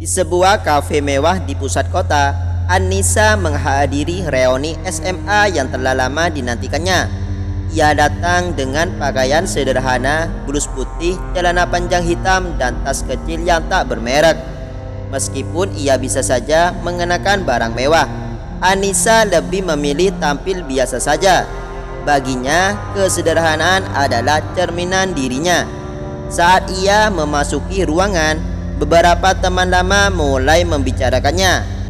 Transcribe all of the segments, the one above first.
sebuah kafe mewah di pusat kota, Annisa menghadiri reuni SMA yang telah lama dinantikannya. Ia datang dengan pakaian sederhana, blus putih, celana panjang hitam, dan tas kecil yang tak bermerek. Meskipun ia bisa saja mengenakan barang mewah, Annisa lebih memilih tampil biasa saja. Baginya, kesederhanaan adalah cerminan dirinya. Saat ia memasuki ruangan, beberapa teman lama mulai membicarakannya.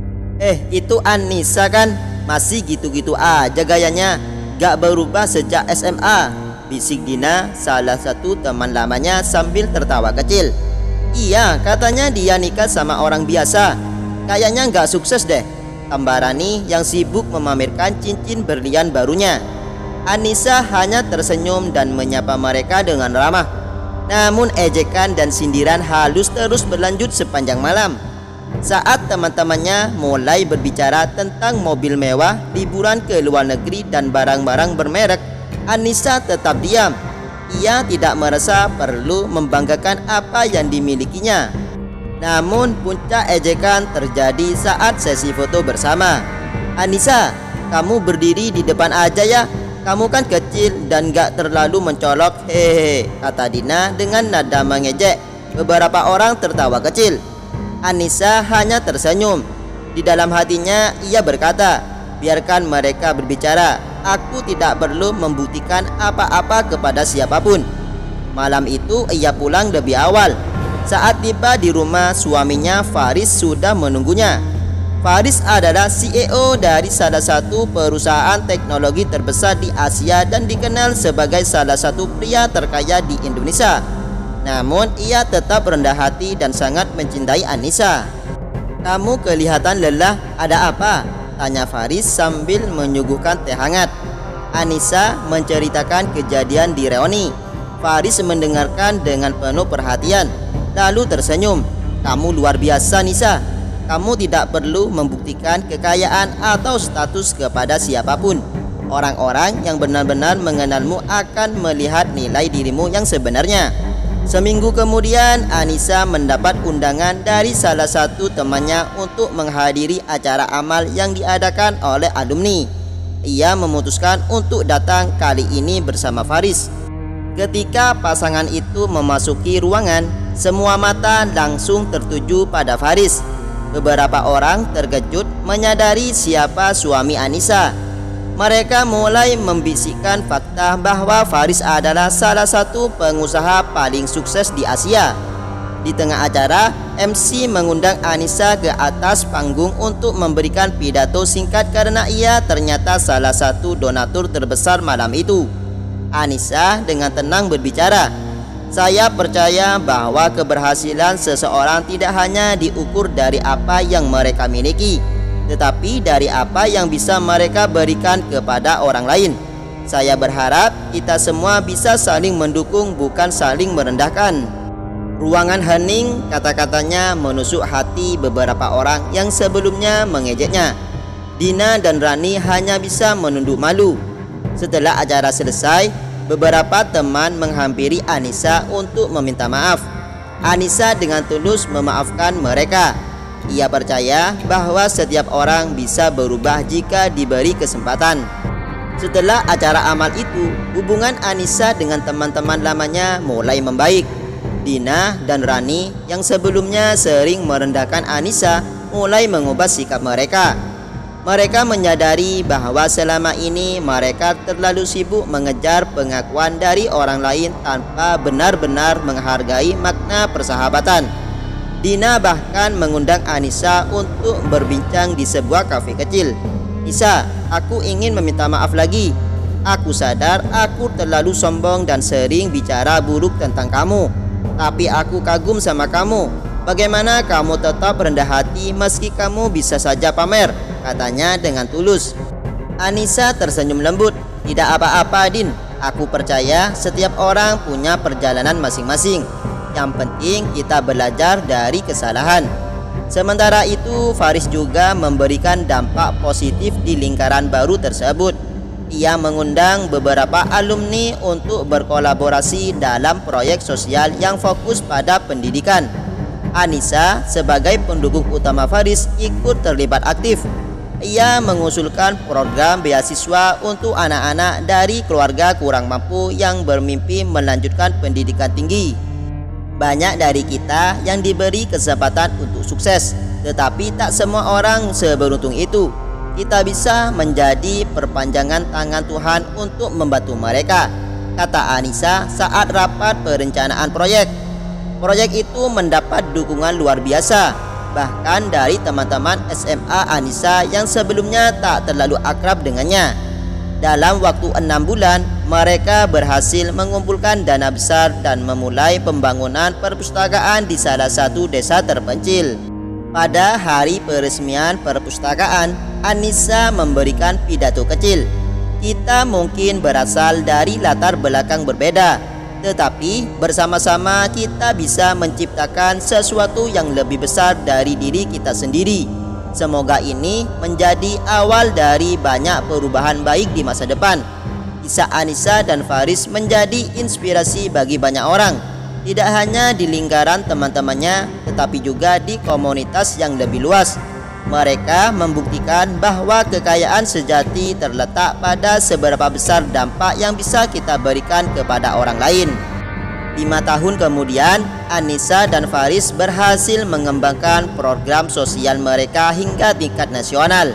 Itu Annisa kan? Masih gitu-gitu aja gayanya, gak berubah sejak SMA, bisik Dina, salah satu teman lamanya sambil tertawa kecil. Iya, katanya dia nikah sama orang biasa. Kayaknya gak sukses deh, tambah Rani yang sibuk memamerkan cincin berlian barunya. Annisa hanya tersenyum dan menyapa mereka dengan ramah. Namun ejekan dan sindiran halus terus berlanjut sepanjang malam. Saat teman-temannya mulai berbicara tentang mobil mewah, liburan ke luar negeri, dan barang-barang bermerek, Annisa tetap diam. Ia tidak merasa perlu membanggakan apa yang dimilikinya. Namun puncak ejekan terjadi saat sesi foto bersama. Annisa, kamu berdiri di depan aja ya. Kamu kan kecil dan gak terlalu mencolok, hehehe, kata Dina dengan nada mengejek. Beberapa orang tertawa kecil. Annisa hanya tersenyum. Di dalam hatinya ia berkata, biarkan mereka berbicara, aku tidak perlu membuktikan apa-apa kepada siapapun. Malam itu ia pulang lebih awal. Saat tiba di rumah, suaminya Faris sudah menunggunya. Faris adalah CEO dari salah satu perusahaan teknologi terbesar di Asia dan dikenal sebagai salah satu pria terkaya di Indonesia. Namun ia tetap rendah hati dan sangat mencintai Annisa. Kamu kelihatan lelah, ada apa? Tanya Faris sambil menyuguhkan teh hangat. Annisa menceritakan kejadian di reuni. Faris mendengarkan dengan penuh perhatian, lalu tersenyum. Kamu luar biasa, Nisa. Kamu tidak perlu membuktikan kekayaan atau status kepada siapapun. Orang-orang yang benar-benar mengenalmu akan melihat nilai dirimu yang sebenarnya. Seminggu kemudian, Annisa mendapat undangan dari salah satu temannya untuk menghadiri acara amal yang diadakan oleh alumni. Ia memutuskan untuk datang kali ini bersama Faris. Ketika pasangan itu memasuki ruangan, semua mata langsung tertuju pada Faris. Beberapa orang terkejut menyadari siapa suami Annisa. Mereka mulai membisikkan fakta bahwa Faris adalah salah satu pengusaha paling sukses di Asia. Di tengah acara, MC mengundang Annisa ke atas panggung untuk memberikan pidato singkat karena ia ternyata salah satu donatur terbesar malam itu. Annisa dengan tenang berbicara, saya percaya bahwa keberhasilan seseorang tidak hanya diukur dari apa yang mereka miliki, tetapi dari apa yang bisa mereka berikan kepada orang lain. Saya berharap kita semua bisa saling mendukung, bukan saling merendahkan. Ruangan hening, kata-katanya menusuk hati beberapa orang yang sebelumnya mengejeknya. Dina dan Rani hanya bisa menunduk malu. Setelah acara selesai, beberapa teman menghampiri Annisa untuk meminta maaf. Annisa dengan tulus memaafkan mereka. Ia percaya bahwa setiap orang bisa berubah jika diberi kesempatan. Setelah acara amal itu, hubungan Annisa dengan teman-teman lamanya mulai membaik. Dina dan Rani yang sebelumnya sering merendahkan Annisa mulai mengubah sikap mereka. Mereka menyadari bahwa selama ini mereka terlalu sibuk mengejar pengakuan dari orang lain tanpa benar-benar menghargai makna persahabatan. Dina bahkan mengundang Annisa untuk berbincang di sebuah kafe kecil. Nisa, aku ingin meminta maaf lagi. Aku sadar aku terlalu sombong dan sering bicara buruk tentang kamu. Tapi aku kagum sama kamu. Bagaimana kamu tetap rendah hati meski kamu bisa saja pamer, katanya dengan tulus. Annisa tersenyum lembut. Tidak apa-apa, Din. Aku percaya setiap orang punya perjalanan masing-masing. Yang penting kita belajar dari kesalahan. Sementara itu, Faris juga memberikan dampak positif di lingkaran baru tersebut. Ia mengundang beberapa alumni untuk berkolaborasi dalam proyek sosial yang fokus pada pendidikan. Anissa sebagai pendukung utama Faris ikut terlibat aktif. Ia mengusulkan program beasiswa untuk anak-anak dari keluarga kurang mampu yang bermimpi melanjutkan pendidikan tinggi. Banyak dari kita yang diberi kesempatan untuk sukses, tetapi tak semua orang seberuntung itu. Kita bisa menjadi perpanjangan tangan Tuhan untuk membantu mereka, kata Anissa saat rapat perencanaan proyek. Proyek itu mendapat dukungan luar biasa, bahkan dari teman-teman SMA Anissa yang sebelumnya tak terlalu akrab dengannya. Dalam waktu 6 bulan, mereka berhasil mengumpulkan dana besar dan memulai pembangunan perpustakaan di salah satu desa terpencil. Pada hari peresmian perpustakaan, Anissa memberikan pidato kecil. Kita mungkin berasal dari latar belakang berbeda, tetapi bersama-sama kita bisa menciptakan sesuatu yang lebih besar dari diri kita sendiri. Semoga ini menjadi awal dari banyak perubahan baik di masa depan. Kisah Anissa dan Faris menjadi inspirasi bagi banyak orang, tidak hanya di lingkaran teman-temannya, tetapi juga di komunitas yang lebih luas. Mereka membuktikan bahwa kekayaan sejati terletak pada seberapa besar dampak yang bisa kita berikan kepada orang lain. 5 tahun kemudian, Anissa dan Faris berhasil mengembangkan program sosial mereka hingga tingkat nasional.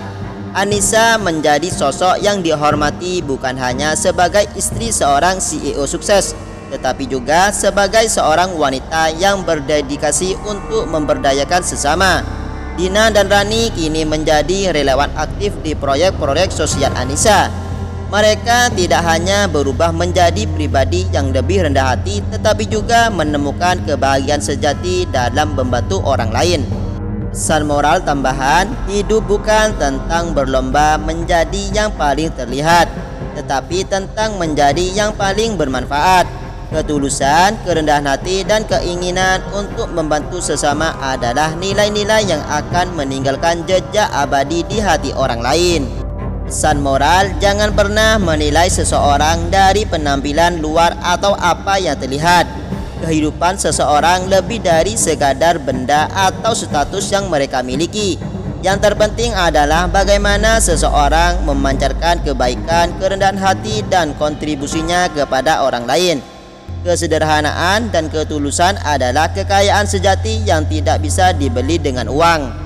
Anissa menjadi sosok yang dihormati bukan hanya sebagai istri seorang CEO sukses, tetapi juga sebagai seorang wanita yang berdedikasi untuk memberdayakan sesama. Dina dan Rani kini menjadi relawan aktif di proyek-proyek sosial Anissa. Mereka tidak hanya berubah menjadi pribadi yang lebih rendah hati, tetapi juga menemukan kebahagiaan sejati dalam membantu orang lain. Pesan moral tambahan, hidup bukan tentang berlomba menjadi yang paling terlihat, tetapi tentang menjadi yang paling bermanfaat. Ketulusan, kerendahan hati, dan keinginan untuk membantu sesama adalah nilai-nilai yang akan meninggalkan jejak abadi di hati orang lain. Pesan moral, jangan pernah menilai seseorang dari penampilan luar atau apa yang terlihat. Kehidupan seseorang lebih dari sekadar benda atau status yang mereka miliki. Yang terpenting adalah bagaimana seseorang memancarkan kebaikan, kerendahan hati, dan kontribusinya kepada orang lain. Kesederhanaan dan ketulusan adalah kekayaan sejati yang tidak bisa dibeli dengan uang.